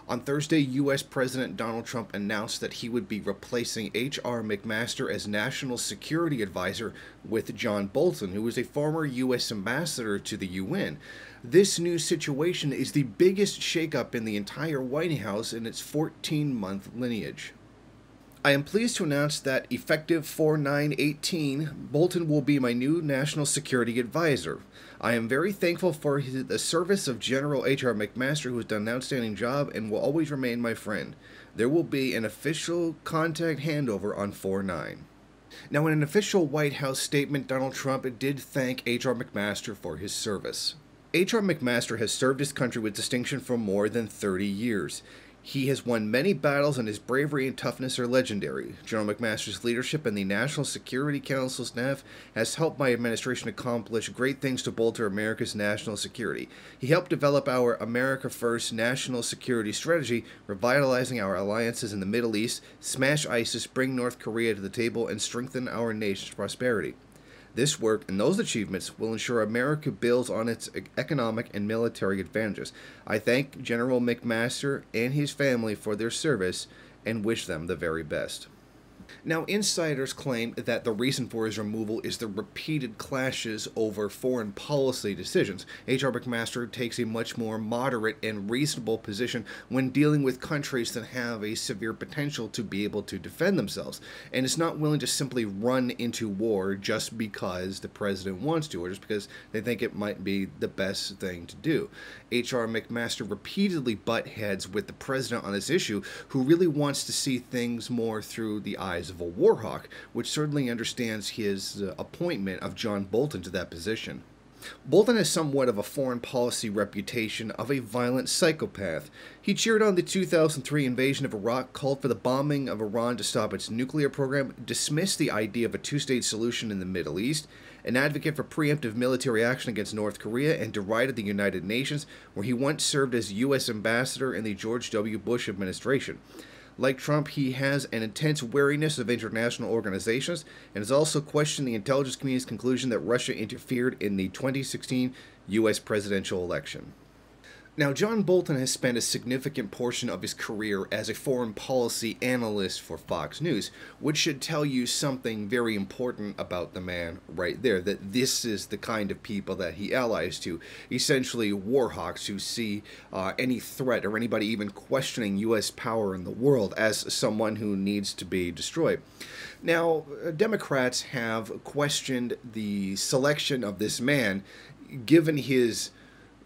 On Thursday, U.S. President Donald Trump announced that he would be replacing H.R. McMaster as National Security Advisor with John Bolton, who was a former U.S. ambassador to the UN. This new situation is the biggest shakeup in the entire White House in its 14-month lineage. I am pleased to announce that effective 4/9/18, Bolton will be my new National Security Advisor. I am very thankful for the service of General H.R. McMaster, who has done an outstanding job and will always remain my friend. There will be an official contact handover on 4/9. Now, in an official White House statement, Donald Trump did thank H.R. McMaster for his service. H.R. McMaster has served his country with distinction for more than 30 years. He has won many battles, and his bravery and toughness are legendary. General McMaster's leadership and the National Security Council staff has helped my administration accomplish great things to bolster America's national security. He helped develop our America First national security strategy, revitalizing our alliances in the Middle East, smash ISIS, bring North Korea to the table, and strengthen our nation's prosperity. This work and those achievements will ensure America builds on its economic and military advantages. I thank General McMaster and his family for their service and wish them the very best. Now, insiders claim that the reason for his removal is the repeated clashes over foreign policy decisions. H.R. McMaster takes a much more moderate and reasonable position when dealing with countries that have a severe potential to be able to defend themselves, and is not willing to simply run into war just because the president wants to, or just because they think it might be the best thing to do. H.R. McMaster repeatedly butt heads with the president on this issue, who really wants to see things more through the eyes of a war hawk, which certainly understands his appointment of John Bolton to that position. Bolton has somewhat of a foreign policy reputation of a violent psychopath. He cheered on the 2003 invasion of Iraq, called for the bombing of Iran to stop its nuclear program, dismissed the idea of a two-state solution in the Middle East, an advocate for preemptive military action against North Korea, and derided the United Nations, where he once served as U.S. ambassador in the George W. Bush administration. Like Trump, he has an intense wariness of international organizations and has also questioned the intelligence community's conclusion that Russia interfered in the 2016 U.S. presidential election. Now, John Bolton has spent a significant portion of his career as a foreign policy analyst for Fox News, which should tell you something very important about the man right there, that this is the kind of people that he allies to, essentially war hawks who see any threat or anybody even questioning U.S. power in the world as someone who needs to be destroyed. Now, Democrats have questioned the selection of this man, given his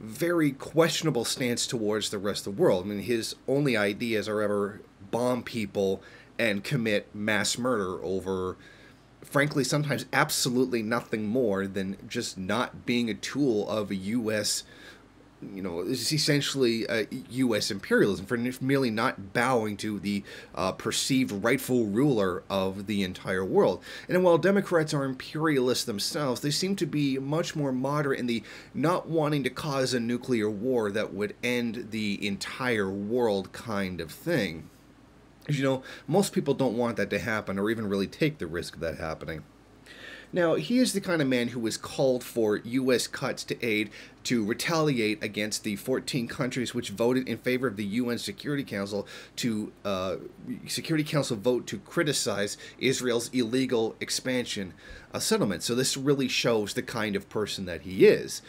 very questionable stance towards the rest of the world. I mean, his only ideas are ever bomb people and commit mass murder over, frankly, sometimes absolutely nothing more than just not being a tool of a U.S., it's essentially U.S. imperialism, for merely not bowing to the perceived rightful ruler of the entire world. And while Democrats are imperialists themselves, they seem to be much more moderate in the not wanting to cause a nuclear war that would end the entire world kind of thing. Most people don't want that to happen or even really take the risk of that happening. Now, he is the kind of man who has called for U.S. cuts to aid to retaliate against the 14 countries which voted in favor of the UN Security Council vote to criticize Israel's illegal expansion settlement. So this really shows the kind of person that he is.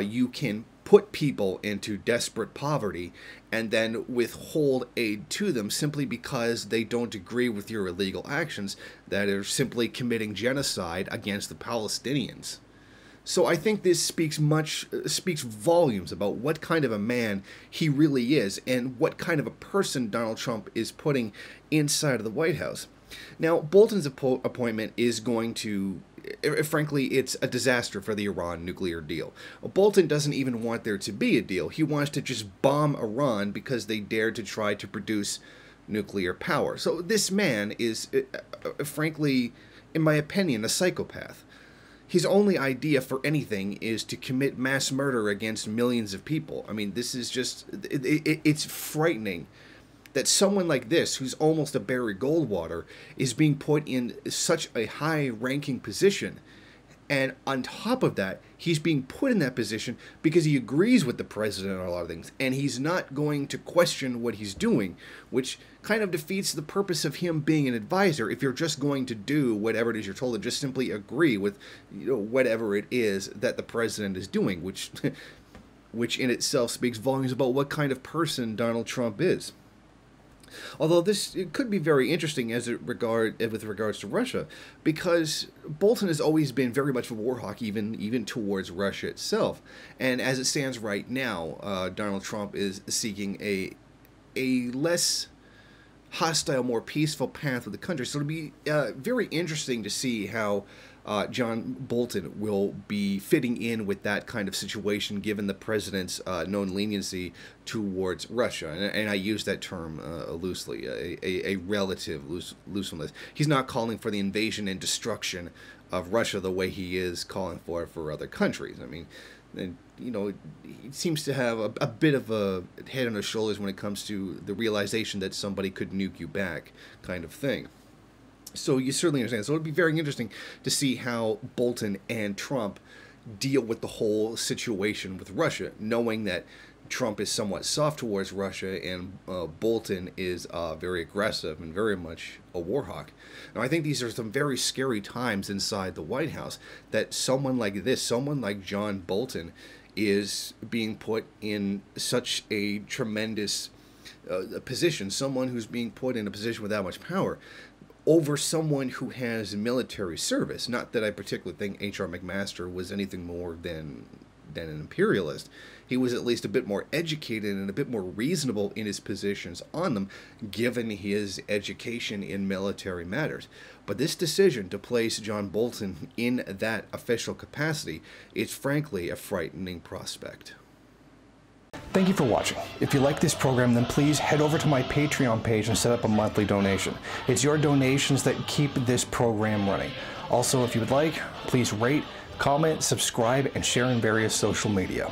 You can put people into desperate poverty and then withhold aid to them simply because they don't agree with your illegal actions that are simply committing genocide against the Palestinians. So I think this speaks volumes about what kind of a man he really is and what kind of a person Donald Trump is putting inside of the White House. Now, Bolton's appointment is going to, frankly, it's a disaster for the Iran nuclear deal. Bolton doesn't even want there to be a deal. He wants to just bomb Iran because they dared to try to produce nuclear power. So this man is, frankly, in my opinion, a psychopath. His only idea for anything is to commit mass murder against millions of people. I mean, this is just, it's frightening that someone like this, who's almost a Barry Goldwater, is being put in such a high-ranking position And on top of that, he's being put in that position because he agrees with the president on a lot of things, and he's not going to question what he's doing, which kind of defeats the purpose of him being an advisor if you're just going to do whatever it is you're told and just simply agree with, you know, whatever it is that the president is doing, which which in itself speaks volumes about what kind of person Donald Trump is. Although it could be very interesting with regards to Russia, because Bolton has always been very much of a war hawk, even towards Russia itself. And as it stands right now, Donald Trump is seeking a less hostile, more peaceful path with the country. So it'll be very interesting to see how John Bolton will be fitting in with that kind of situation, given the president's known leniency towards Russia. And I use that term loosely, a relative looseness. He's not calling for the invasion and destruction of Russia the way he is calling for other countries. I mean, and, you know, he seems to have a bit of a head on his shoulders when it comes to the realization that somebody could nuke you back kind of thing. So you certainly understand. So it'll be very interesting to see how Bolton and Trump deal with the whole situation with Russia, knowing that Trump is somewhat soft towards Russia and Bolton is very aggressive and very much a war hawk. Now, I think these are some very scary times inside the White House, that someone like this, someone like John Bolton, is being put in such a tremendous position, someone who's being put in a position with that much power, over someone who has military service. Not that I particularly think H.R. McMaster was anything more than an imperialist. He was at least a bit more educated and a bit more reasonable in his positions on them, given his education in military matters. But this decision to place John Bolton in that official capacity is frankly a frightening prospect. Thank you for watching. If you like this program, then please head over to my Patreon page and set up a monthly donation. It's your donations that keep this program running. Also, if you would like, please rate, comment, subscribe, and share in various social media.